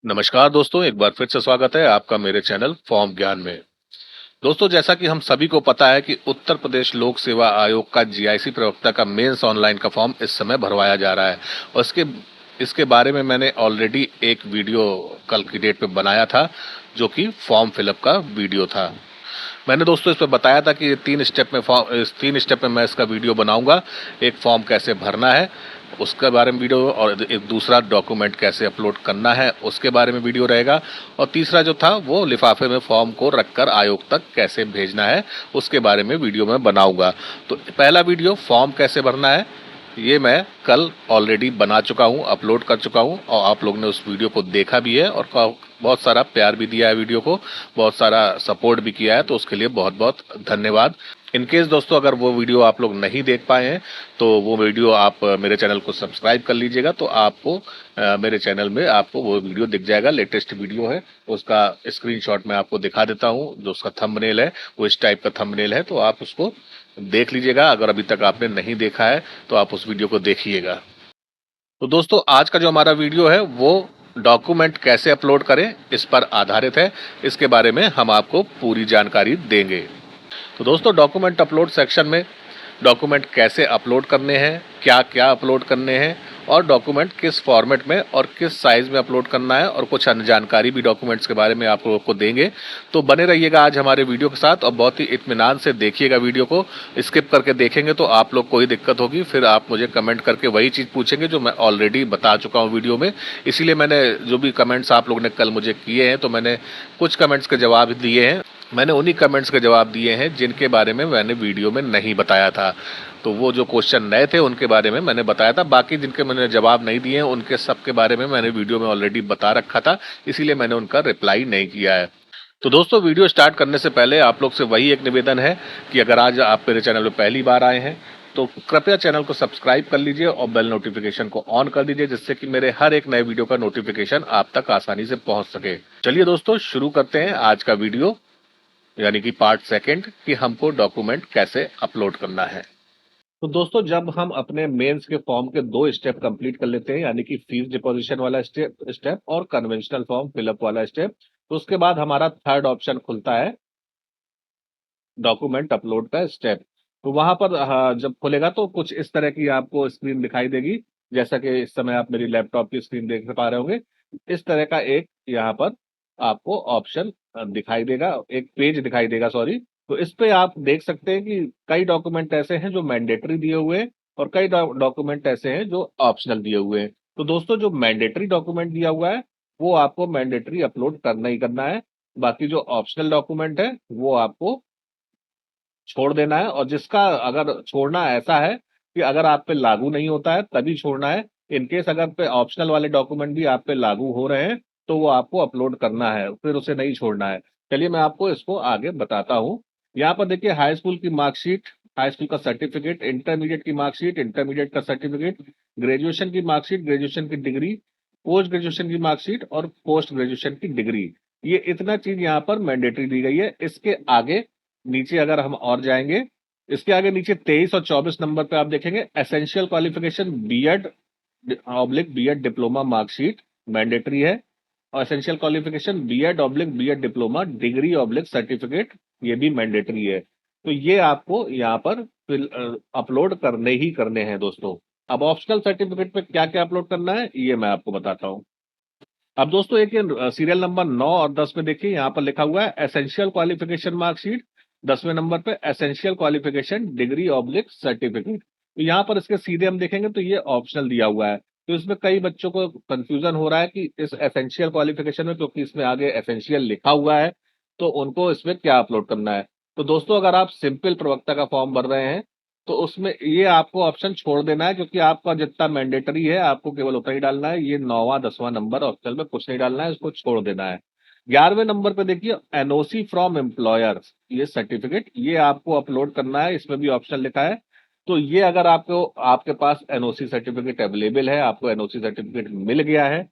नमस्कार दोस्तों, एक बार फिर से स्वागत है आपका मेरे चैनल फॉर्म ज्ञान में। दोस्तों, जैसा कि हम सभी को पता है कि उत्तर प्रदेश लोक सेवा आयोग का जीआईसी प्रवक्ता का मेंस ऑनलाइन का फॉर्म इस समय भरवाया जा रहा है और इसके इसके बारे में मैंने ऑलरेडी एक वीडियो कल की डेट पे बनाया था, जो कि फॉर्म फिलअप का वीडियो था। मैंने दोस्तों इस पे बताया था कि इस 3 स्टेप में मैं इसका वीडियो बनाऊंगा। एक फॉर्म कैसे भरना है उसके बारे में वीडियो, और एक दूसरा डॉक्यूमेंट कैसे अपलोड करना है उसके बारे में वीडियो रहेगा, और तीसरा जो था वो लिफाफे में फॉर्म को रखकर आयोग तक कैसे भेजना है उसके बारे में वीडियो में बनाऊंगा। तो पहला वीडियो फॉर्म कैसे भरना है ये मैं कल ऑलरेडी बना चुका हूँ, अपलोड कर चुका हूँ, और आप लोग ने उस वीडियो को देखा भी है और बहुत सारा प्यार भी दिया है वीडियो को, बहुत सारा सपोर्ट भी किया है, तो उसके लिए बहुत बहुत धन्यवाद। इनकेस दोस्तों अगर वो वीडियो आप लोग नहीं देख पाए हैं तो वो वीडियो आप मेरे चैनल को सब्सक्राइब कर लीजिएगा, तो आपको मेरे चैनल में आपको वो वीडियो दिख जाएगा। लेटेस्ट वीडियो है, उसका स्क्रीनशॉट मैं आपको दिखा देता हूँ। जो उसका थंबनेल है वो इस टाइप का थंबनेल है, तो आप उसको देख लीजिएगा। अगर अभी तक आपने नहीं देखा है तो आप उस वीडियो को देखिएगा। तो दोस्तों, आज का जो हमारा वीडियो है वो डॉक्यूमेंट कैसे अपलोड करें इस पर आधारित है। इसके बारे में हम आपको पूरी जानकारी देंगे। तो दोस्तों, डॉक्यूमेंट अपलोड सेक्शन में डॉक्यूमेंट कैसे अपलोड करने हैं, क्या क्या अपलोड करने हैं, और डॉक्यूमेंट किस फॉर्मेट में और किस साइज में अपलोड करना है, और कुछ अन्य जानकारी भी डॉक्यूमेंट्स के बारे में आप लोगों को देंगे। तो बने रहिएगा आज हमारे वीडियो के साथ, और बहुत ही इत्मीनान से देखिएगा वीडियो को। स्किप करके देखेंगे तो आप लोग को ही दिक्कत होगी, फिर आप मुझे कमेंट करके वही चीज़ पूछेंगे जो मैं ऑलरेडी बता चुका हूँ वीडियो में। इसीलिए मैंने जो भी कमेंट्स आप लोग ने कल मुझे किए हैं, तो मैंने कुछ कमेंट्स के जवाब दिए हैं। मैंने उन्हीं कमेंट्स के जवाब दिए हैं जिनके बारे में मैंने वीडियो में नहीं बताया था। तो वो जो क्वेश्चन नए थे उनके बारे में मैंने बताया था, बाकी जिनके मैंने जवाब नहीं दिए हैं उनके सब के बारे में मैंने वीडियो में ऑलरेडी बता रखा था, इसीलिए मैंने उनका रिप्लाई नहीं किया है। तो दोस्तों, वीडियो स्टार्ट करने से पहले आप लोग से वही एक निवेदन है कि अगर आज आप मेरे चैनल पर पहली बार आए हैं तो कृपया चैनल को सब्सक्राइब कर लीजिए और बेल नोटिफिकेशन को ऑन कर दीजिए, जिससे कि मेरे हर एक नए वीडियो का नोटिफिकेशन आप तक आसानी से पहुंच सके। चलिए दोस्तों, शुरू करते हैं आज का वीडियो, यानी कि पार्ट सेकंड, कि हमको डॉक्यूमेंट कैसे अपलोड करना है। तो दोस्तों, जब हम अपने मेंस के फॉर्म के 2 स्टेप कंप्लीट कर लेते हैं, यानी कि फीस डिपॉजिशन वाला स्टेप और कन्वेंशनल फॉर्म फिलअप वाला स्टेप, तो उसके बाद हमारा थर्ड ऑप्शन खुलता है डॉक्यूमेंट अपलोड का स्टेप। तो वहां पर जब खुलेगा तो कुछ इस तरह की आपको स्क्रीन दिखाई देगी, जैसा कि इस समय आप मेरी लैपटॉप की स्क्रीन देख पा रहे होंगे। इस तरह का एक यहाँ पर आपको ऑप्शन दिखाई देगा, एक पेज दिखाई देगा, सॉरी। तो इस पे आप देख सकते हैं कि कई डॉक्यूमेंट ऐसे हैं जो मैंडेटरी दिए हुए हैं और कई डॉक्यूमेंट ऐसे हैं जो ऑप्शनल दिए हुए हैं। तो दोस्तों, जो मैंडेटरी डॉक्यूमेंट दिया हुआ है वो आपको मैंडेटरी अपलोड करना ही करना है। बाकी जो ऑप्शनल डॉक्यूमेंट है वो आपको छोड़ देना है, और जिसका अगर छोड़ना ऐसा है कि अगर आप पे लागू नहीं होता है तभी छोड़ना है। इनकेस अगर पे ऑप्शनल वाले डॉक्यूमेंट भी आप पे लागू हो रहे हैं तो वो आपको अपलोड करना है, फिर उसे नहीं छोड़ना है। चलिए मैं आपको इसको आगे बताता हूँ। यहाँ पर देखिए, हाई स्कूल की मार्कशीट, हाई स्कूल का सर्टिफिकेट, इंटरमीडिएट की मार्कशीट, इंटरमीडिएट का सर्टिफिकेट, ग्रेजुएशन की मार्कशीट, ग्रेजुएशन की डिग्री, पोस्ट ग्रेजुएशन की मार्कशीट और पोस्ट ग्रेजुएशन की डिग्री, ये इतना चीज यहाँ पर मैंडेटरी दी गई है। इसके आगे नीचे अगर हम और जाएंगे, इसके आगे नीचे 23 और 24 नंबर पे आप देखेंगे essential qualification BEd oblique BEd diploma marksheet mandatory है, और essential qualification BEd oblique BEd diploma degree oblique certificate, ये भी मैंडेटरी है। तो ये आपको यहाँ पर अपलोड करने ही करने हैं दोस्तों। अब ऑप्शनल सर्टिफिकेट पे क्या क्या अपलोड करना है ये मैं आपको बताता हूँ। अब दोस्तों, एक सीरियल नंबर 9 और 10 में देखिए, यहाँ पर लिखा हुआ है एसेंशियल क्वालिफिकेशन मार्कशीट, 10वें नंबर पे essential qualification degree oblique certificate. तो यहाँ पर इसके सीधे हम देखेंगे तो ये ऑप्शनल दिया हुआ है। तो इसमें कई बच्चों को कंफ्यूजन हो रहा है कि इस एसेंशियल क्वालिफिकेशन में, क्योंकि इसमें आगे एसेंशियल लिखा हुआ है, तो उनको इसमें क्या अपलोड करना है। तो दोस्तों, अगर आप सिंपल प्रवक्ता का फॉर्म भर रहे हैं तो उसमें ये आपको ऑप्शन छोड़ देना है, क्योंकि आपका जितना मैंडेटरी है आपको केवल उतना ही डालना है। ये 9वां 10वां नंबर ऑप्शनल में कुछ नहीं डालना है, इसको छोड़ देना है। 11वें नंबर पे देखिए, एनओसी फ्रॉम एम्प्लॉयर, ये सर्टिफिकेट ये आपको अपलोड करना है, इसमें भी ऑप्शन लिखा है। तो ये अगर आपको आपके पास एनओसी सर्टिफिकेट अवेलेबल है, आपको एनओसी सर्टिफिकेट मिल गया है,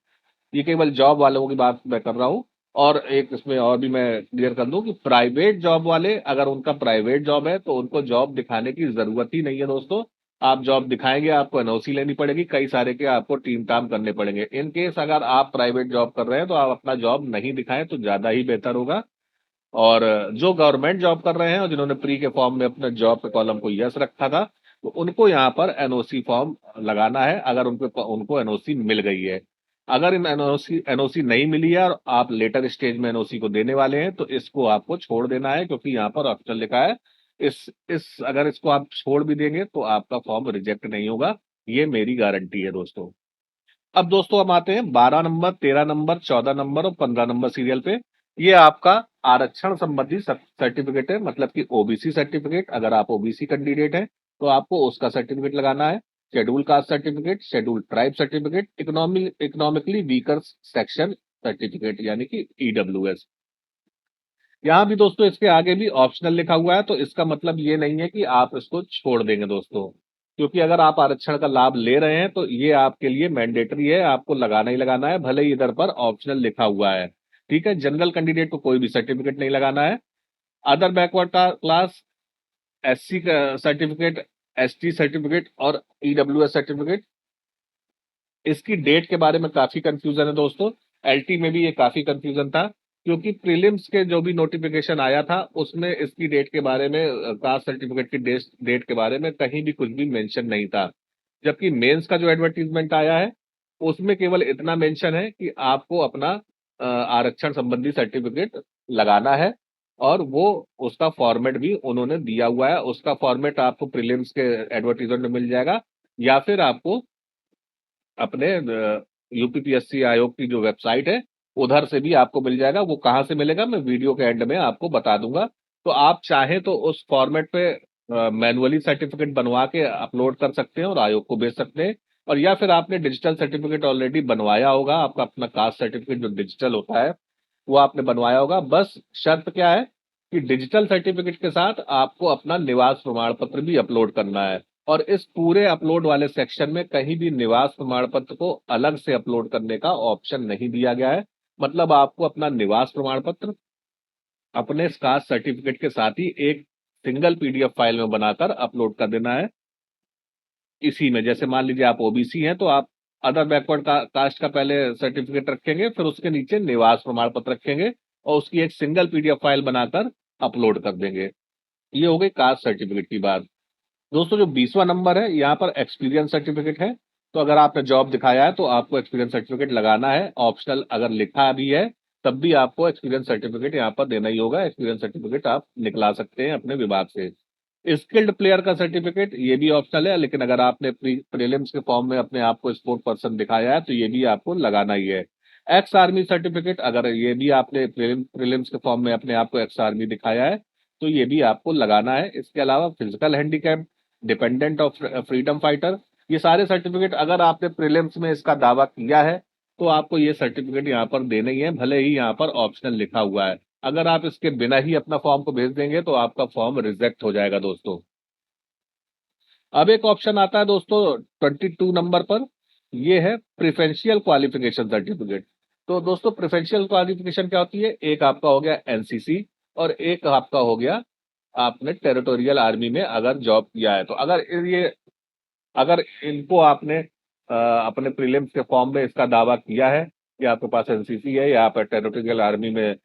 ये केवल जॉब वालों की बात मैं कर रहा हूँ। और एक इसमें और भी मैं क्लियर कर दूं कि प्राइवेट जॉब वाले, अगर उनका प्राइवेट जॉब है तो उनको जॉब दिखाने की जरूरत ही नहीं है दोस्तों। आप जॉब दिखाएंगे, आपको एनओसी लेनी पड़ेगी, कई सारे के आपको टीम टाम करने पड़ेंगे। इन केस अगर आप प्राइवेट जॉब कर रहे हैं तो आप अपना जॉब नहीं दिखाएं तो ज्यादा ही बेहतर होगा। और जो गवर्नमेंट जॉब कर रहे हैं और जिन्होंने प्री के फॉर्म में अपने जॉब के कॉलम को यस रखा था, तो उनको यहाँ पर एनओसी फॉर्म लगाना है, अगर उनको उनको एनओसी मिल गई है। अगर इन एनओसी एनओसी नहीं मिली है और आप लेटर स्टेज में एनओसी को देने वाले हैं, तो इसको आपको छोड़ देना है, क्योंकि यहाँ पर ऑप्शन लिखा है। इस अगर इसको आप छोड़ भी देंगे तो आपका फॉर्म रिजेक्ट नहीं होगा, ये मेरी गारंटी है दोस्तों। अब दोस्तों हम आते हैं 12 नंबर, 13 नंबर, 14 नंबर और 15 नंबर सीरियल पे। ये आपका आरक्षण संबंधी सर्टिफिकेट है, मतलब कि ओबीसी सर्टिफिकेट। अगर आप ओबीसी कैंडिडेट हैं तो आपको उसका सर्टिफिकेट लगाना है। Schedule caste certificate, schedule tribe certificate, economically weaker section certificate यानी कि ईडब्ल्यूएस। यहाँ भी दोस्तों इसके आगे भी ऑप्शनल लिखा हुआ है, तो इसका मतलब ये नहीं है कि आप इसको छोड़ देंगे दोस्तों, क्योंकि अगर आप आरक्षण का लाभ ले रहे हैं तो ये आपके लिए मैंडेटरी है, आपको लगाना ही लगाना है, भले ही इधर पर ऑप्शनल लिखा हुआ है। ठीक है, जनरल कैंडिडेट को कोई भी सर्टिफिकेट नहीं लगाना है। Other backward class, SC certificate, ST certificate और ईडब्ल्यूएस सर्टिफिकेट। इसकी डेट के बारे में काफी कंफ्यूजन है दोस्तों। एलटी में भी ये काफी कंफ्यूजन था, क्योंकि प्रीलिम्स के जो भी नोटिफिकेशन आया था उसमें इसकी डेट के बारे में, कास्ट सर्टिफिकेट की डेट के बारे में कहीं भी कुछ भी मेंशन नहीं था। जबकि मेंस का जो एडवर्टीजमेंट आया है उसमें केवल इतना मेंशन है कि आपको अपना आरक्षण संबंधी सर्टिफिकेट लगाना है, और वो उसका फॉर्मेट भी उन्होंने दिया हुआ है। उसका फॉर्मेट आपको प्रीलिम्स के एडवर्टीजमेंट में मिल जाएगा, या फिर आपको अपने यूपीपीएससी आयोग की जो वेबसाइट है उधर से भी आपको मिल जाएगा। वो कहाँ से मिलेगा मैं वीडियो के एंड में आपको बता दूंगा। तो आप चाहें तो उस फॉर्मेट पे मैनुअली सर्टिफिकेट बनवा के अपलोड कर सकते हैं और आयोग को भेज सकते हैं। और या फिर आपने डिजिटल सर्टिफिकेट ऑलरेडी बनवाया होगा, आपका अपना कास्ट सर्टिफिकेट जो डिजिटल होता है वो आपने बनवाया होगा। बस शर्त क्या है कि डिजिटल सर्टिफिकेट के साथ आपको अपना निवास प्रमाण पत्र भी अपलोड करना है। और इस पूरे अपलोड वाले सेक्शन में कहीं भी निवास प्रमाण पत्र को अलग से अपलोड करने का ऑप्शन नहीं दिया गया है। मतलब आपको अपना निवास प्रमाण पत्र अपने कास्ट सर्टिफिकेट के साथ ही एक सिंगल पीडीएफ फाइल में बनाकर अपलोड कर देना है। इसी में जैसे मान लीजिए आप ओबीसी हैं तो आप अदर बैकवर्ड कास्ट का पहले सर्टिफिकेट रखेंगे, फिर उसके नीचे निवास प्रमाण पत्र रखेंगे और उसकी एक सिंगल पीडीएफ फाइल बनाकर अपलोड कर देंगे। ये हो गई कास्ट सर्टिफिकेट की बात। दोस्तों जो 20वां नंबर है यहाँ पर एक्सपीरियंस सर्टिफिकेट है। तो अगर आपने जॉब दिखाया है तो आपको एक्सपीरियंस सर्टिफिकेट लगाना है, ऑप्शनल अगर लिखा भी है तब भी आपको एक्सपीरियंस सर्टिफिकेट यहाँ पर देना ही होगा। एक्सपीरियंस सर्टिफिकेट आप निकला सकते हैं अपने विभाग से। स्किल्ड प्लेयर का सर्टिफिकेट ये भी ऑप्शनल है, लेकिन अगर आपने प्रीलिम्स के फॉर्म में अपने आप को स्पोर्ट पर्सन दिखाया है तो ये भी आपको लगाना ही है। एक्स आर्मी सर्टिफिकेट, अगर ये भी आपने प्रीलिम्स के फॉर्म में अपने आप को एक्स आर्मी दिखाया है तो ये भी आपको लगाना है। इसके अलावा physical handicap, dependent of freedom fighter, ये सारे सर्टिफिकेट अगर आपने प्रीलिम्स में इसका दावा किया है तो आपको ये सर्टिफिकेट यहाँ पर देने ही है, भले ही यहाँ पर ऑप्शनल लिखा हुआ है। अगर आप इसके बिना ही अपना फॉर्म को भेज देंगे तो आपका फॉर्म रिजेक्ट हो जाएगा दोस्तों। अब एक ऑप्शन आता है दोस्तों 22 नंबर पर, ये है प्रिफरेंशियल क्वालिफिकेशन सर्टिफिकेट। तो दोस्तों प्रिफरेंशियल क्वालिफिकेशन क्या होती है? एक आपका हो गया एनसीसी और एक आपका हो गया आपने टेरिटोरियल आर्मी में अगर जॉब किया है। तो अगर इनको आपने अपने प्रीलिम्स के फॉर्म में इसका दावा किया है कि आपके पास एनसीसी है या आप टेरिटोरियल आर्मी में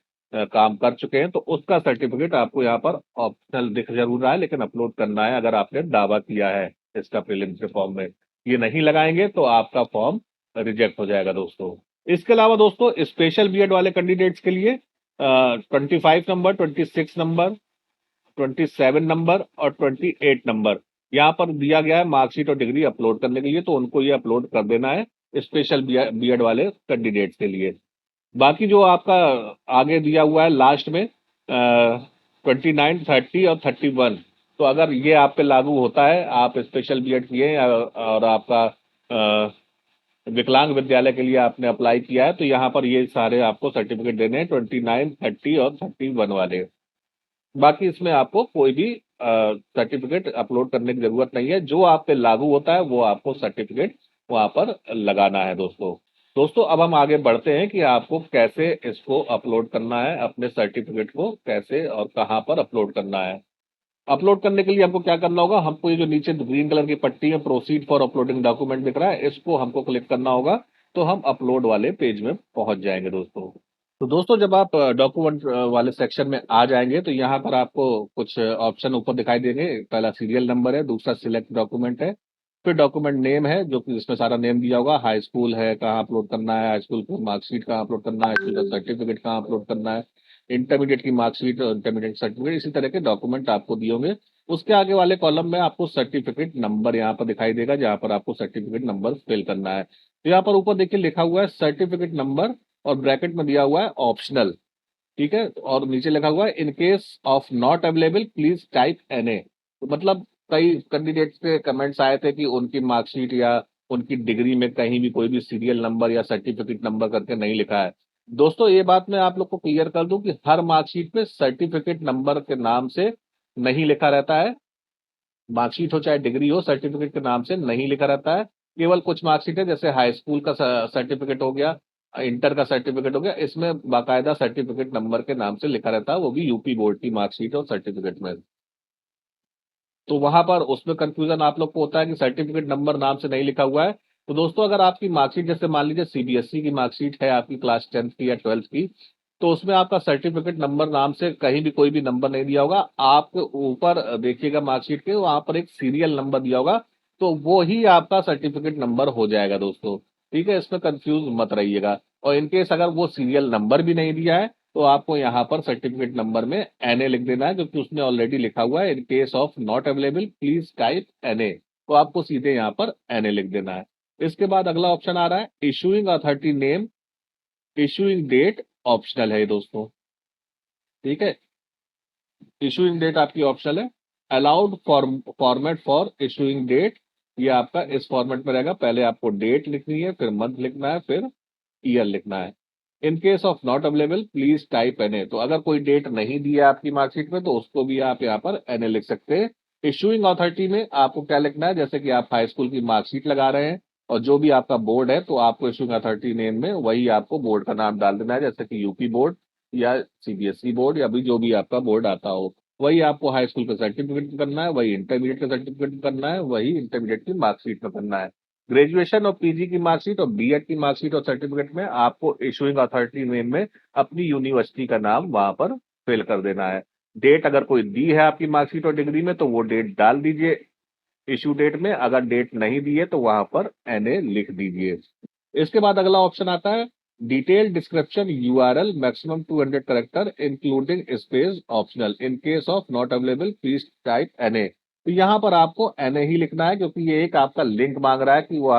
काम कर चुके हैं, तो उसका सर्टिफिकेट आपको यहाँ पर ऑप्शनल दिख जरूर रहा है, लेकिन अपलोड करना है अगर आपने दावा किया है इसका प्रीलिम्स के फॉर्म में। ये नहीं लगाएंगे तो आपका फॉर्म रिजेक्ट हो जाएगा दोस्तों। इसके अलावा दोस्तों स्पेशल बीएड वाले कैंडिडेट्स के लिए 25 नंबर, 26 नंबर, 27 नंबर और 28 नंबर यहाँ पर दिया गया है मार्कशीट और डिग्री अपलोड करने के लिए, तो उनको ये अपलोड कर देना है स्पेशल बीएड वाले कैंडिडेट्स के लिए। बाकी जो आपका आगे दिया हुआ है लास्ट में 29, 30 और 31, तो अगर ये आप पे लागू होता है, आप स्पेशल बीएड किए हैं और आपका विकलांग विद्यालय के लिए आपने अप्लाई किया है, तो यहाँ पर ये सारे आपको सर्टिफिकेट देने हैं 29, 30 और 31 वाले। बाकी इसमें आपको कोई भी सर्टिफिकेट अपलोड करने की जरूरत नहीं है। जो आप पे लागू होता है वो आपको सर्टिफिकेट वहां पर लगाना है दोस्तों। दोस्तों अब हम आगे बढ़ते हैं कि आपको कैसे इसको अपलोड करना है, अपने सर्टिफिकेट को कैसे और कहां पर अपलोड करना है। अपलोड करने के लिए हमको क्या करना होगा, हमको ये जो नीचे ग्रीन कलर की पट्टी है प्रोसीड फॉर अपलोडिंग डॉक्यूमेंट दिख रहा है, इसको हमको क्लिक करना होगा, तो हम अपलोड वाले पेज में पहुंच जाएंगे दोस्तों। तो दोस्तों जब आप डॉक्यूमेंट वाले सेक्शन में आ जाएंगे तो यहाँ पर आपको कुछ ऑप्शन ऊपर दिखाई देंगे। पहला सीरियल नंबर है, दूसरा सिलेक्ट डॉक्यूमेंट है, फिर डॉक्यूमेंट नेम है जो कि इसमें सारा नेम दिया होगा, हाई स्कूल है कहाँ अपलोड करना है, हाई स्कूल की मार्कशीट कहाँ अपलोड करना है, स्कूल का सर्टिफिकेट कहाँ अपलोड करना है, इंटरमीडिएट की मार्कशीट और इंटरमीडिएट सर्टिफिकेट, इसी तरह के डॉक्यूमेंट आपको दिए होंगे। उसके आगे वाले कॉलम में आपको सर्टिफिकेट नंबर यहाँ पर दिखाई देगा, जहाँ पर आपको सर्टिफिकेट नंबर फिल करना है। तो यहाँ पर ऊपर देखिए लिखा हुआ है सर्टिफिकेट नंबर और ब्रैकेट में दिया हुआ है ऑप्शनल, ठीक है, और नीचे लिखा हुआ है in case of not available please type NA। तो मतलब कई कैंडिडेट्स के कमेंट्स आए थे कि उनकी मार्कशीट या उनकी डिग्री में कहीं भी कोई भी सीरियल नंबर या सर्टिफिकेट नंबर करके नहीं लिखा है। दोस्तों ये बात मैं आप लोग को क्लियर कर दूं कि हर मार्कशीट पे सर्टिफिकेट नंबर के नाम से नहीं लिखा रहता है। मार्कशीट हो चाहे डिग्री हो, सर्टिफिकेट के नाम से नहीं लिखा रहता है। केवल कुछ मार्कशीट है जैसे हाई स्कूल का सर्टिफिकेट हो गया, इंटर का सर्टिफिकेट हो गया, इसमें बाकायदा सर्टिफिकेट नंबर के नाम से लिखा रहता है, वो भी यूपी बोर्ड की मार्कशीट और सर्टिफिकेट में। तो वहां पर उसमें कंफ्यूजन आप लोग को होता है कि सर्टिफिकेट नंबर नाम से नहीं लिखा हुआ है। तो दोस्तों अगर आपकी मार्कशीट जैसे मान लीजिए CBSE की मार्कशीट है आपकी क्लास 10th की या 12th की, तो उसमें आपका सर्टिफिकेट नंबर नाम से कहीं भी कोई भी नंबर नहीं दिया होगा। आपके ऊपर देखिएगा मार्कशीट के वहां पर एक सीरियल नंबर दिया होगा, तो वो ही आपका सर्टिफिकेट नंबर हो जाएगा दोस्तों। ठीक है, इसमें कंफ्यूज मत रहिएगा। और इनकेस अगर वो सीरियल नंबर भी नहीं दिया है तो आपको यहाँ पर सर्टिफिकेट नंबर में NA लिख देना है, क्योंकि उसमें ऑलरेडी लिखा हुआ है in case of not available please type NA। तो आपको सीधे यहाँ पर NA लिख देना है। इसके बाद अगला ऑप्शन आ रहा है issuing authority name, issuing date optional है ये दोस्तों। ठीक है, इशूइंग डेट आपकी ऑप्शनल है। Allowed format for issuing date, ये आपका इस फॉर्मेट में रहेगा। पहले आपको डेट लिखनी है, फिर मंथ लिखना है, फिर ईयर लिखना है। In case of not available please type NA, तो अगर कोई डेट नहीं दी है आपकी मार्कशीट में तो उसको भी आप यहाँ पर NA लिख सकते हैं। इशूइंग अथॉरिटी में आपको क्या लिखना है, जैसे कि आप हाई स्कूल की मार्कशीट लगा रहे हैं और जो भी आपका बोर्ड है तो आपको इशूइंग अथॉरिटी नेम में वही आपको बोर्ड का नाम डाल देना है, जैसे कि यूपी बोर्ड या CBSE बोर्ड या भी जो भी आपका बोर्ड आता हो, वही आपको हाई स्कूल का सर्टिफिकेट करना है, वही इंटरमीडिएट का सर्टिफिकेट करना है, वही इंटरमीडिएट की मार्कशीट में करना है। ग्रेजुएशन और PG की मार्कशीट और B.Ed की मार्कशीट और सर्टिफिकेट में आपको इशूइंग अथॉरिटी नेम में अपनी यूनिवर्सिटी का नाम वहां पर फिल कर देना है। डेट अगर कोई दी है आपकी मार्कशीट और डिग्री में तो वो डेट डाल दीजिए इशू डेट में, अगर डेट नहीं दी है तो वहां पर NA लिख दीजिए। इसके बाद अगला ऑप्शन आता है detail description URL maximum 200 character including space optional in case of not available please type NA। तो यहाँ पर आपको NA ही लिखना है, क्योंकि ये एक आपका लिंक मांग रहा है कि वो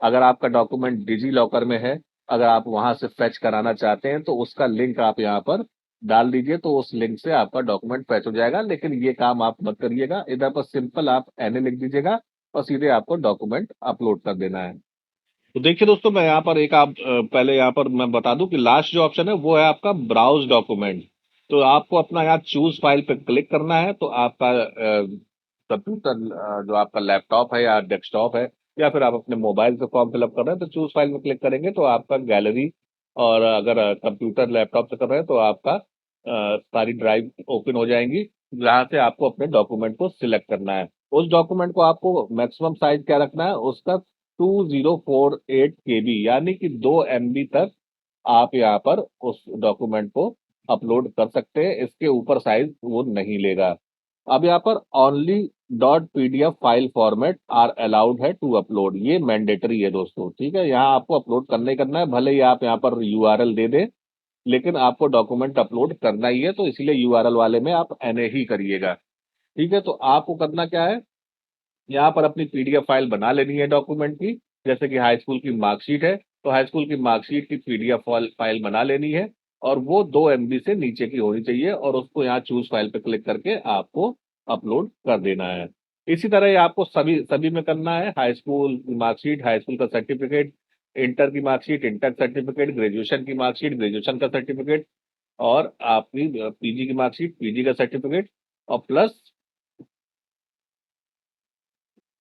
अगर आपका डॉक्यूमेंट डिजी लॉकर में है, अगर आप वहां से फेच कराना चाहते हैं तो उसका लिंक आप यहाँ पर डाल दीजिए, तो उस लिंक से आपका डॉक्यूमेंट फेच हो जाएगा। लेकिन ये काम आप मत करिएगा, इधर पर सिंपल आप NA लिख दीजिएगा और सीधे आपको डॉक्यूमेंट अपलोड कर देना है। तो देखिए दोस्तों मैं यहाँ पर एक आप पहले यहाँ पर मैं बता दूं कि लास्ट जो ऑप्शन है वो है आपका ब्राउज डॉक्यूमेंट। तो आपको अपना यहाँ चूज फाइल पे क्लिक करना है, तो आपका कंप्यूटर जो आपका लैपटॉप है या डेस्कटॉप है या फिर आप अपने मोबाइल से फॉर्म फिलअप कर रहे हैं तो चूज फाइल में क्लिक करेंगे तो आपका गैलरी, और अगर कंप्यूटर लैपटॉप से कर रहे हैं तो आपका सारी ड्राइव ओपन हो जाएंगी, जहाँ से आपको अपने डॉक्यूमेंट को सिलेक्ट करना है। उस डॉक्यूमेंट को आपको मैक्सिमम साइज क्या रखना है, उसका 2048 KB यानी कि 2 MB तक आप यहाँ पर उस डॉक्यूमेंट को अपलोड कर सकते हैं, इसके ऊपर साइज वो नहीं लेगा। अब यहाँ पर only .PDF file format are allowed है टू अपलोड, ये मैंडेटरी है दोस्तों। ठीक है, यहाँ आपको अपलोड करना ही करना है, भले ही आप यहाँ पर URL दे दें, लेकिन आपको डॉक्यूमेंट अपलोड करना ही है, तो इसीलिए URL वाले में आप NA ही करिएगा। ठीक है, तो आपको करना क्या है, यहाँ पर अपनी PDF फाइल बना लेनी है डॉक्यूमेंट की। जैसे कि हाई स्कूल की मार्कशीट है तो हाई स्कूल की मार्कशीट की PDF फाइल बना लेनी है, और वो 2 MB से नीचे की होनी चाहिए, और उसको यहाँ चूज फाइल पे क्लिक करके आपको अपलोड कर देना है। इसी तरह ये आपको सभी सभी में करना है, हाई स्कूल की मार्कशीट, हाई स्कूल का सर्टिफिकेट, इंटर की मार्कशीट, इंटर सर्टिफिकेट, ग्रेजुएशन की मार्कशीट, ग्रेजुएशन का सर्टिफिकेट, और आपकी PG की मार्कशीट, PG का सर्टिफिकेट, और प्लस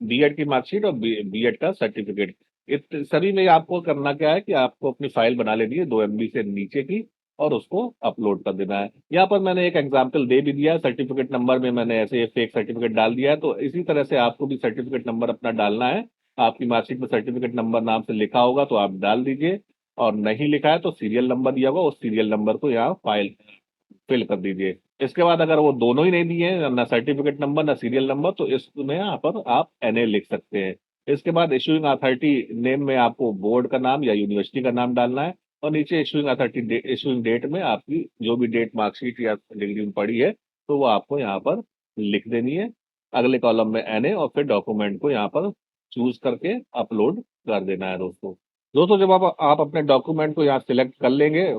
B.Ed की मार्कशीट और B.Ed का सर्टिफिकेट। इस सभी में आपको करना क्या है कि आपको अपनी फाइल बना लेनी है 2 MB से नीचे की, और उसको अपलोड कर देना है। यहाँ पर मैंने एक एग्जांपल दे भी दिया है, सर्टिफिकेट नंबर में मैंने ऐसे फेक सर्टिफिकेट डाल दिया है, तो इसी तरह से आपको भी सर्टिफिकेट नंबर अपना डालना है। आपकी मार्कशीट में सर्टिफिकेट नंबर नाम से लिखा होगा तो आप डाल दीजिए, और नहीं लिखा है तो सीरियल नंबर दिया होगा, उस सीरियल नंबर को यहाँ फाइल फिल कर दीजिए। इसके बाद अगर वो दोनों ही नहीं दिए हैं, ना सर्टिफिकेट नंबर ना सीरियल नंबर, तो इसमें यहाँ पर आप एनए लिख सकते हैं। इसके बाद इशूइंग अथॉरिटी नेम में आपको बोर्ड का नाम या यूनिवर्सिटी का नाम डालना है, और नीचे इशूइंग अथॉरिटी इशूइंग डेट में आपकी जो भी डेट मार्कशीट या डिग्री में पड़ी है तो वो आपको यहाँ पर लिख देनी है। अगले कॉलम में एनए, और फिर डॉक्यूमेंट को यहाँ पर चूज करके अपलोड कर देना है दोस्तों। दोस्तों जब आप अपने डॉक्यूमेंट को यहाँ सिलेक्ट कर लेंगे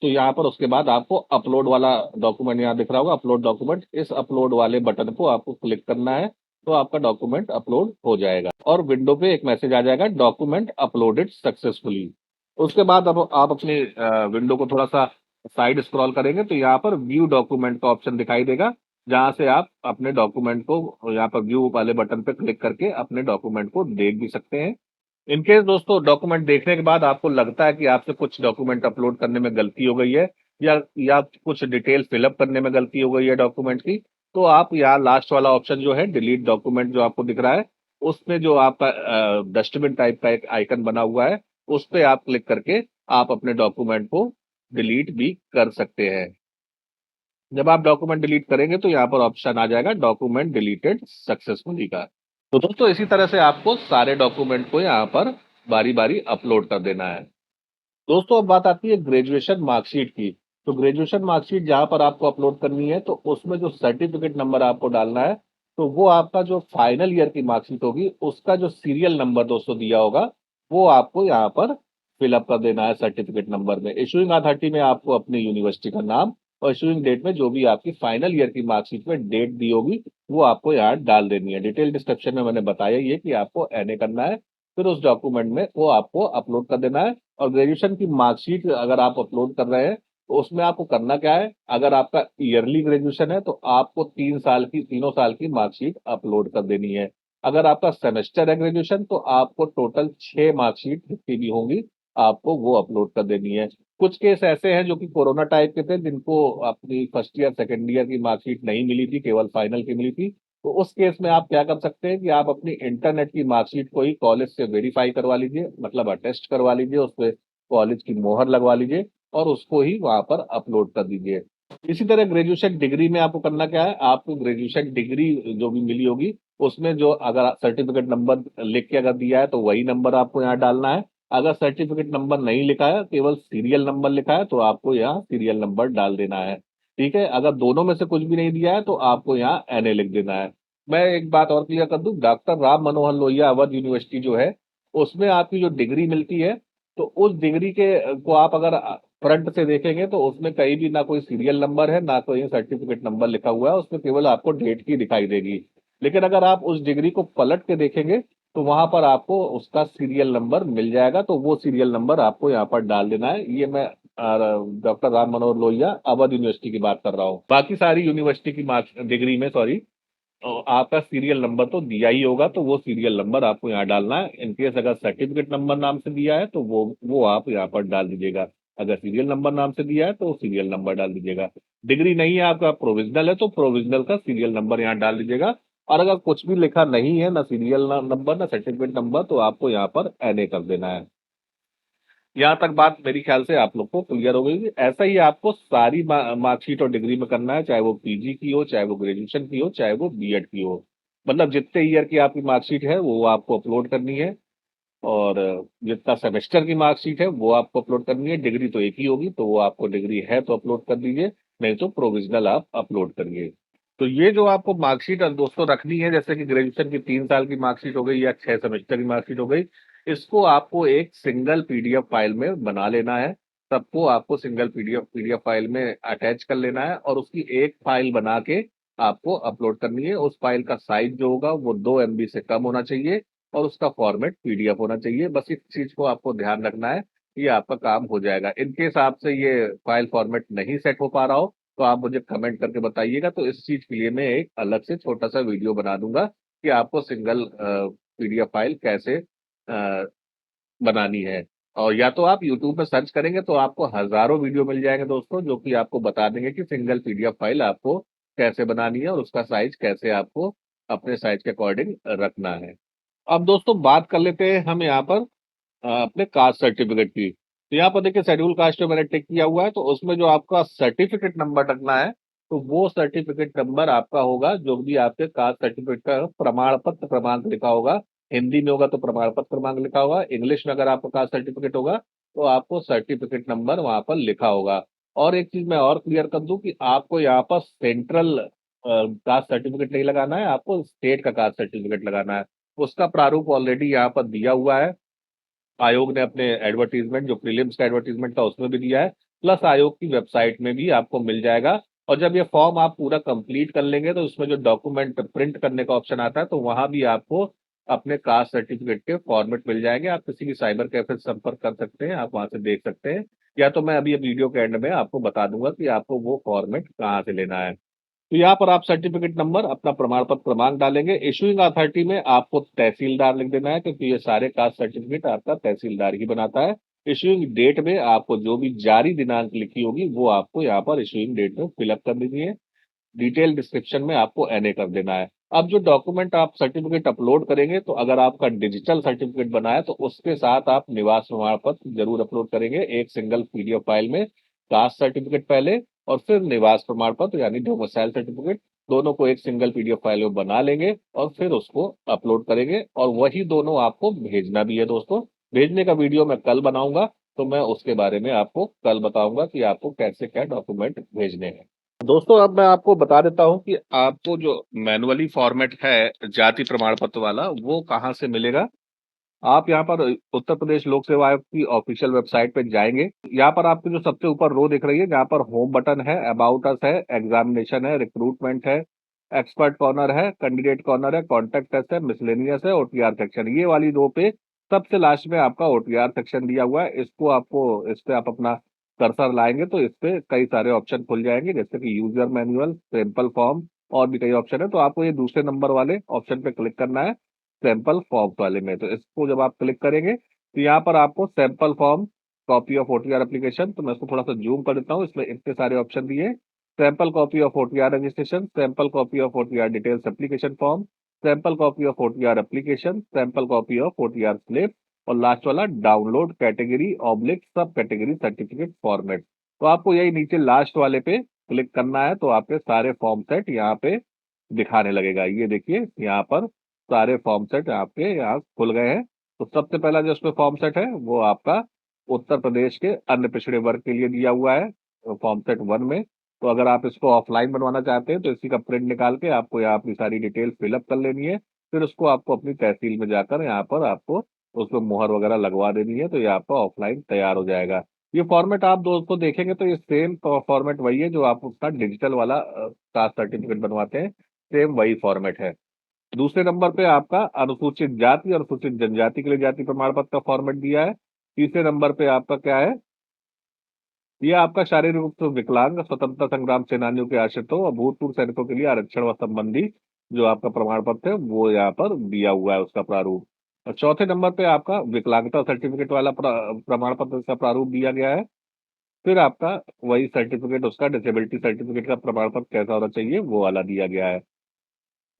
तो यहाँ पर उसके बाद आपको अपलोड वाला डॉक्यूमेंट यहाँ दिख रहा होगा, अपलोड डॉक्यूमेंट, इस अपलोड वाले बटन को आपको क्लिक करना है, तो आपका डॉक्यूमेंट अपलोड हो जाएगा और विंडो पे एक मैसेज आ जाएगा, डॉक्यूमेंट अपलोडेड सक्सेसफुली। उसके बाद अब आप अपनी विंडो को थोड़ा सा साइड स्क्रॉल करेंगे तो यहाँ पर व्यू डॉक्यूमेंट का ऑप्शन दिखाई देगा, जहां से आप अपने डॉक्यूमेंट को यहाँ पर व्यू वाले बटन पे क्लिक करके अपने डॉक्यूमेंट को देख भी सकते हैं। इनकेस दोस्तों डॉक्यूमेंट देखने के बाद आपको लगता है कि आपसे कुछ डॉक्यूमेंट अपलोड करने में गलती हो गई है, या कुछ डिटेल फिलअप करने में गलती हो गई है डॉक्यूमेंट की, तो आप यहाँ लास्ट वाला ऑप्शन जो है डिलीट डॉक्यूमेंट जो आपको दिख रहा है, उसमें जो आपका डस्टबिन टाइप का एक आइकन बना हुआ है, उस पे आप क्लिक करके आप अपने डॉक्यूमेंट को डिलीट भी कर सकते हैं। जब आप डॉक्यूमेंट डिलीट करेंगे तो यहाँ पर ऑप्शन आ जाएगा डॉक्यूमेंट डिलीटेड सक्सेसफुली का। तो दोस्तों इसी तरह से आपको सारे डॉक्यूमेंट को यहाँ पर बारी बारी अपलोड कर देना है। दोस्तों अब बात आती है ग्रेजुएशन मार्कशीट की। तो ग्रेजुएशन मार्कशीट जहां पर आपको अपलोड करनी है तो उसमें जो सर्टिफिकेट नंबर आपको डालना है, तो वो आपका जो फाइनल ईयर की मार्कशीट होगी उसका जो सीरियल नंबर दोस्तों दिया होगा वो आपको यहाँ पर फिलअप कर देना है सर्टिफिकेट नंबर में। इशूइंग अथॉरिटी में आपको अपनी यूनिवर्सिटी का नाम, और इशूइंग डेट में जो भी आपकी फाइनल ईयर की मार्कशीट में डेट दी होगी वो आपको यहाँ डाल देनी है। डिटेल डिस्क्रिप्शन में मैंने बताया ये कि आपको एनए करना है, फिर उस डॉक्यूमेंट में वो आपको अपलोड कर देना है। और ग्रेजुएशन की मार्कशीट अगर आप अपलोड कर रहे हैं तो उसमें आपको करना क्या है, अगर आपका ईयरली ग्रेजुएशन है तो आपको 3 साल की, तीनों साल की मार्कशीट अपलोड कर देनी है। अगर आपका सेमेस्टर है ग्रेजुएशन तो आपको टोटल 6 मार्कशीट जितनी भी होंगी आपको वो अपलोड कर देनी है। कुछ केस ऐसे हैं जो कि कोरोना टाइप के थे, जिनको अपनी फर्स्ट ईयर सेकेंड ईयर की मार्कशीट नहीं मिली थी, केवल फाइनल की मिली थी, तो उस केस में आप क्या कर सकते हैं कि आप अपनी इंटरनेट की मार्कशीट को ही कॉलेज से वेरीफाई करवा लीजिए, मतलब अटेस्ट करवा लीजिए, उस पर कॉलेज की मोहर लगवा लीजिए और उसको ही वहां पर अपलोड कर दीजिए। इसी तरह ग्रेजुएशन डिग्री में आपको करना क्या है, आपको ग्रेजुएशन डिग्री जो भी मिली होगी उसमें जो अगर सर्टिफिकेट नंबर लिख के अगर दिया है तो वही नंबर आपको यहाँ डालना है। अगर सर्टिफिकेट नंबर नहीं लिखा है, केवल सीरियल नंबर लिखा है, तो आपको यहाँ सीरियल नंबर डाल देना है। ठीक है, अगर दोनों में से कुछ भी नहीं दिया है तो आपको यहाँ एनए लिख देना है। मैं एक बात और क्लियर कर दूं, डॉक्टर राम मनोहर लोहिया अवध यूनिवर्सिटी जो है उसमें आपकी जो डिग्री मिलती है, तो उस डिग्री के को आप अगर फ्रंट से देखेंगे तो उसमें कहीं भी ना कोई सीरियल नंबर है ना कोई सर्टिफिकेट नंबर लिखा हुआ है, उसमें केवल आपको डेट की दिखाई देगी। लेकिन अगर आप उस डिग्री को पलट के देखेंगे तो वहां पर आपको उसका सीरियल नंबर मिल जाएगा, तो वो सीरियल नंबर आपको यहाँ पर डाल देना है। ये मैं डॉक्टर राम मनोहर लोहिया अवध यूनिवर्सिटी की बात कर रहा हूँ। बाकी सारी यूनिवर्सिटी की मार्क्स डिग्री में, सॉरी, आपका सीरियल नंबर तो दिया ही होगा, तो वो सीरियल नंबर आपको यहाँ डालना है। इनकेस अगर सर्टिफिकेट नंबर नाम से दिया है तो वो आप यहाँ पर डाल दीजिएगा। अगर सीरियल नंबर नाम से दिया है तो सीरियल नंबर डाल दीजिएगा। डिग्री नहीं है आपका, प्रोविजनल है, तो प्रोविजनल का सीरियल नंबर यहाँ डाल दीजिएगा। और अगर कुछ भी लिखा नहीं है, ना सीरियल नंबर ना सर्टिफिकेट नंबर, तो आपको यहाँ पर एनए कर देना है। यहाँ तक बात मेरी ख्याल से आप लोग को क्लियर हो गई कि ऐसा ही आपको सारी मार्कशीट और डिग्री में करना है, चाहे वो पीजी की हो, चाहे वो ग्रेजुएशन की हो, चाहे वो बीएड की हो। मतलब जितने ईयर की आपकी मार्कशीट है वो आपको अपलोड करनी है, और जितना सेमेस्टर की मार्कशीट है वो आपको अपलोड करनी है। डिग्री तो एक ही होगी, तो वो आपको डिग्री है तो अपलोड कर दीजिए, नहीं तो प्रोविजनल आप अपलोड करिए। तो ये जो आपको मार्कशीट दोस्तों रखनी है, जैसे कि ग्रेजुएशन की 3 साल की मार्कशीट हो गई या 6 सेमेस्टर की मार्कशीट हो गई, इसको आपको एक सिंगल पीडीएफ फाइल में बना लेना है। सबको आपको सिंगल पीडीएफ फाइल में अटैच कर लेना है और उसकी एक फाइल बना के आपको अपलोड करनी है। उस फाइल का साइज जो होगा वो 2 MB से कम होना चाहिए और उसका फॉर्मेट पीडीएफ होना चाहिए। बस इस चीज को आपको ध्यान रखना है, ये आपका काम हो जाएगा। इनकेस आपसे ये फाइल फॉर्मेट नहीं सेट हो पा रहा हो तो आप मुझे कमेंट करके बताइएगा, तो इस चीज के लिए मैं एक अलग से छोटा सा वीडियो बना दूंगा कि आपको सिंगल पीडीएफ फाइल कैसे बनानी है। और या तो आप यूट्यूब पे सर्च करेंगे तो आपको हजारों वीडियो मिल जाएंगे दोस्तों, जो कि आपको बता देंगे कि सिंगल पीडीएफ फाइल आपको कैसे बनानी है और उसका साइज कैसे आपको अपने साइज के अकॉर्डिंग रखना है। अब दोस्तों बात कर लेते हैं हम यहाँ पर अपने कास्ट सर्टिफिकेट की। तो यहाँ पर देखिए शेड्यूल कास्ट में मैंने टिक किया हुआ है, तो उसमें जो आपका सर्टिफिकेट नंबर रखना है, तो वो सर्टिफिकेट नंबर आपका होगा जो भी आपके कास्ट सर्टिफिकेट का प्रमाण पत्र क्रमांक लिखा होगा। हिंदी में होगा तो प्रमाण पत्र क्रमांक लिखा होगा, इंग्लिश में अगर आपका कास्ट सर्टिफिकेट होगा तो आपको सर्टिफिकेट नंबर वहां पर लिखा होगा। और एक चीज मैं और क्लियर कर दूं कि आपको यहाँ पर सेंट्रल कास्ट सर्टिफिकेट नहीं लगाना है, आपको स्टेट का कास्ट सर्टिफिकेट लगाना है। उसका प्रारूप ऑलरेडी यहाँ पर दिया हुआ है, आयोग ने अपने एडवर्टीजमेंट जो प्रीलिम्स का एडवर्टीजमेंट था उसमें भी दिया है, प्लस आयोग की वेबसाइट में भी आपको मिल जाएगा। और जब ये फॉर्म आप पूरा कंप्लीट कर लेंगे तो उसमें जो डॉक्यूमेंट प्रिंट करने का ऑप्शन आता है, तो वहां भी आपको अपने कास्ट सर्टिफिकेट के फॉर्मेट मिल जाएंगे। आप किसी भी साइबर कैफे से संपर्क कर सकते हैं, आप वहां से देख सकते हैं, या तो मैं अभी वीडियो के एंड में आपको बता दूंगा कि आपको वो फॉर्मेट कहाँ से लेना है। तो यहाँ पर आप सर्टिफिकेट नंबर अपना प्रमाण पत्र क्रमांक डालेंगे। इशुइंग अथॉरिटी में आपको तहसीलदार लिख देना है, क्योंकि ये सारे कास्ट सर्टिफिकेट आपका तहसीलदार ही बनाता है। इशुइंग डेट में आपको जो भी जारी दिनांक लिखी होगी वो आपको यहाँ पर इशुइंग डेट में फिलअप कर दीजिए है। डिटेल डिस्क्रिप्शन में आपको एनए कर देना है। अब जो डॉक्यूमेंट आप सर्टिफिकेट अपलोड करेंगे, तो अगर आपका डिजिटल सर्टिफिकेट बना है तो उसके साथ आप निवास प्रमाण पत्र जरूर अपलोड करेंगे, एक सिंगल पीडीएफ फाइल में। कास्ट सर्टिफिकेट पहले और फिर निवास प्रमाण पत्र यानी डोमिसाइल सर्टिफिकेट, दोनों को एक सिंगल पीडीएफ फाइल में बना लेंगे और फिर उसको अपलोड करेंगे, और वही दोनों आपको भेजना भी है दोस्तों। भेजने का वीडियो मैं कल बनाऊंगा, तो मैं उसके बारे में आपको कल बताऊंगा कि आपको कैसे क्या डॉक्यूमेंट भेजने हैं। दोस्तों अब मैं आपको बता देता हूं कि आपको जो मैनुअली फॉर्मेट है जाति प्रमाण पत्र वाला, वो कहाँ से मिलेगा। आप यहाँ पर उत्तर प्रदेश लोक सेवा आयोग की ऑफिशियल वेबसाइट पे जाएंगे। यहाँ पर आपको जो सबसे ऊपर रो दिख रही है, जहाँ पर होम बटन है, अबाउट अस है, एग्जामिनेशन है, रिक्रूटमेंट है, एक्सपर्ट कॉर्नर है, कैंडिडेट कॉर्नर है, कॉन्टेक्ट अस है, मिसलेनियस है, ओटीआर सेक्शन, ये वाली रो पे सबसे लास्ट में आपका ओटीआर सेक्शन दिया हुआ है। इसको आपको इस पे आप अपना कर्सर लाएंगे तो इस पे कई सारे ऑप्शन खुल जाएंगे, जैसे कि यूजर मैनुअल, सैंपल फॉर्म, और भी कई ऑप्शन है। तो आपको ये दूसरे नंबर वाले ऑप्शन पे क्लिक करना है, सैंपल फॉर्म वाले में। तो इसको जब आप क्लिक करेंगे तो यहाँ पर आपको sample form copy of OTR application, तो मैं इसको थोड़ा सा जूम कर देता हूँ, इसमें इतने सारे ऑप्शन दिए। Sample copy of OTR registration, sample copy of OTR details application form, sample copy of OTR application, sample copy of OTR slip, और लास्ट वाला डाउनलोड कैटेगरी ऑब्लिक सब कैटेगरी सर्टिफिकेट फॉर्मेट। तो आपको यही नीचे लास्ट वाले पे क्लिक करना है, तो आपके सारे फॉर्म सेट यहाँ पे दिखाने लगेगा। ये देखिए यहाँ पर सारे फॉर्म सेट आपके यहाँ खुल गए हैं। तो सबसे पहला जो उसमें फॉर्म सेट है वो आपका उत्तर प्रदेश के अन्य पिछड़े वर्ग के लिए दिया हुआ है, फॉर्म सेट 1 में। तो अगर आप इसको ऑफलाइन बनवाना चाहते हैं तो इसी का प्रिंट निकाल के आपको यहाँ अपनी सारी डिटेल फिलअप कर लेनी है, फिर उसको आपको अपनी तहसील में जाकर यहाँ पर आपको उसमें मुहर वगैरह लगवा देनी है, तो ये आपका ऑफलाइन तैयार हो जाएगा। ये फॉर्मेट आप दोस्तों देखेंगे तो ये सेम फॉर्मेट वही है जो आप उसका डिजिटल वाला कास्ट सर्टिफिकेट बनवाते हैं, सेम वही फॉर्मेट है। दूसरे नंबर पे आपका अनुसूचित जाति और अनुसूचित जनजाति के लिए जाति प्रमाण पत्र का फॉर्मेट दिया है। तीसरे नंबर पे आपका क्या है, ये आपका शारीरिक रूप से विकलांग स्वतंत्रता संग्राम सेनानियों के आश्रितों और भूतपूर्व सैनिकों के लिए आरक्षण व संबंधी जो आपका प्रमाण पत्र है वो यहाँ पर दिया हुआ है, उसका प्रारूप। और चौथे नंबर पे आपका विकलांगता सर्टिफिकेट वाला प्रमाण पत्र का प्रारूप दिया गया है। फिर आपका वही सर्टिफिकेट उसका डिसेबिलिटी सर्टिफिकेट का प्रमाण पत्र कैसा होना चाहिए वो वाला दिया गया है।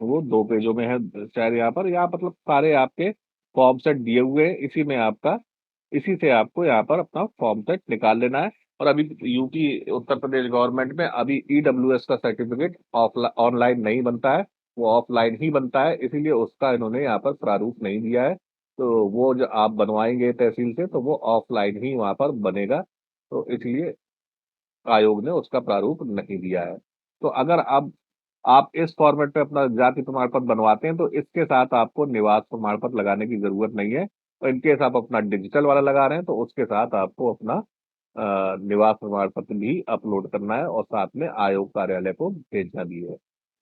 वो 2 पेजों में है शायद यहाँ पर, यहाँ मतलब सारे आपके फॉर्म सेट दिए हुए हैं, इसी में आपका इसी से आपको यहाँ पर अपना फॉर्म सेट निकाल लेना है। और अभी यूपी उत्तर प्रदेश गवर्नमेंट में अभी ईडब्ल्यूएस का सर्टिफिकेट ऑनलाइन नहीं बनता है, वो ऑफलाइन ही बनता है, इसीलिए उसका इन्होंने यहाँ पर प्रारूप नहीं दिया है। तो वो जो आप बनवाएंगे तहसील से तो वो ऑफलाइन ही वहाँ पर बनेगा, तो इसलिए आयोग ने उसका प्रारूप नहीं दिया है। तो अगर अब आप इस फॉर्मेट पे अपना जाति प्रमाण पत्र बनवाते हैं तो इसके साथ आपको निवास प्रमाण पत्र लगाने की जरूरत नहीं है। और इनकेस आप अपना डिजिटल वाला लगा रहे हैं तो उसके साथ आपको अपना निवास प्रमाण पत्र भी अपलोड करना है और साथ में आयोग कार्यालय को भेजना भी है।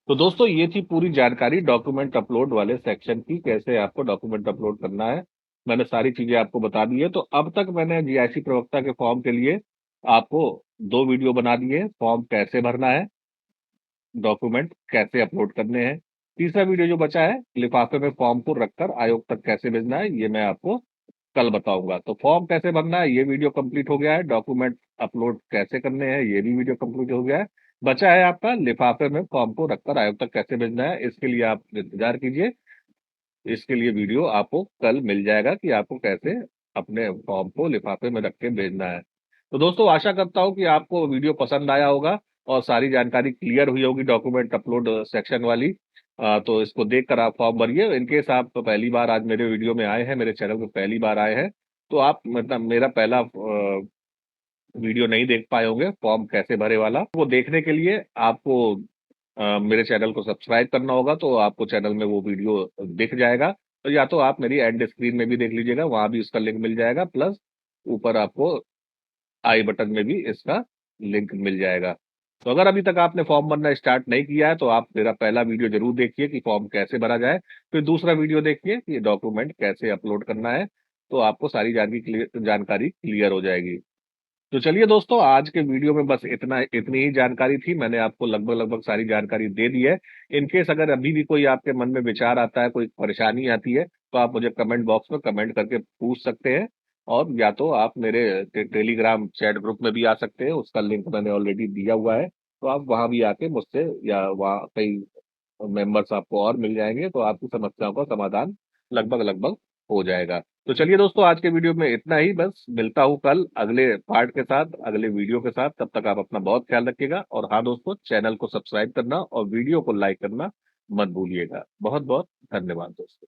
तो दोस्तों ये थी पूरी जानकारी डॉक्यूमेंट अपलोड वाले सेक्शन की, कैसे आपको डॉक्यूमेंट अपलोड करना है। मैंने सारी चीजें आपको बता दी है। तो अब तक मैंने जीआईसी प्रवक्ता के फॉर्म के लिए आपको 2 वीडियो बना दिए, फॉर्म कैसे भरना है, डॉक्यूमेंट कैसे अपलोड करने हैं। तीसरा वीडियो जो बचा है लिफाफे में फॉर्म को रखकर आयोग तक कैसे भेजना है, ये मैं आपको कल बताऊंगा। तो फॉर्म कैसे भरना है ये वीडियो कंप्लीट हो गया है, डॉक्यूमेंट अपलोड कैसे करने हैं ये भी वीडियो कंप्लीट हो गया है। बचा है आपका लिफाफे में फॉर्म को रखकर आयोग तक कैसे भेजना है, इसके लिए आप इंतजार कीजिए। इसके लिए वीडियो आपको कल मिल जाएगा कि आपको कैसे अपने फॉर्म को लिफाफे में रख के भेजना है। तो दोस्तों आशा करता हूँ कि आपको वीडियो पसंद आया होगा और सारी जानकारी क्लियर हुई होगी डॉक्यूमेंट अपलोड सेक्शन वाली। तो इसको देखकर आप फॉर्म भरिए। इनकेस आप पहली बार आज मेरे वीडियो में आए हैं, मेरे चैनल पे पहली बार आए हैं, तो आप मतलब मेरा पहला वीडियो नहीं देख पाए होंगे फॉर्म कैसे भरे वाला, वो देखने के लिए आपको मेरे चैनल को सब्सक्राइब करना होगा। तो आपको चैनल में वो वीडियो दिख जाएगा। तो या तो आप मेरी एंड स्क्रीन में भी देख लीजिएगा, वहां भी उसका लिंक मिल जाएगा, प्लस ऊपर आपको आई बटन में भी इसका लिंक मिल जाएगा। तो अगर अभी तक आपने फॉर्म भरना स्टार्ट नहीं किया है तो आप मेरा पहला वीडियो जरूर देखिए कि फॉर्म कैसे भरा जाए, फिर दूसरा वीडियो देखिए कि डॉक्यूमेंट कैसे अपलोड करना है। तो आपको सारी जानकारी क्लियर हो जाएगी। तो चलिए दोस्तों, आज के वीडियो में बस इतनी ही जानकारी थी। मैंने आपको लगभग लगभग सारी जानकारी दे दी है। इनकेस अगर अभी भी कोई आपके मन में विचार आता है, कोई परेशानी आती है, तो आप मुझे कमेंट बॉक्स में कमेंट करके पूछ सकते हैं। और या तो आप मेरे टेलीग्राम चैट ग्रुप में भी आ सकते हैं, उसका लिंक मैंने ऑलरेडी दिया हुआ है। तो आप वहां भी आके मुझसे, या वहाँ कई मेंबर्स आपको और मिल जाएंगे, तो आपकी समस्याओं का समाधान लगभग लगभग हो जाएगा। तो चलिए दोस्तों, आज के वीडियो में इतना ही। बस मिलता हूँ कल अगले पार्ट के साथ, अगले वीडियो के साथ। तब तक आप अपना बहुत ख्याल रखिएगा। और हाँ दोस्तों, चैनल को सब्सक्राइब करना और वीडियो को लाइक करना मत भूलिएगा। बहुत बहुत धन्यवाद दोस्तों।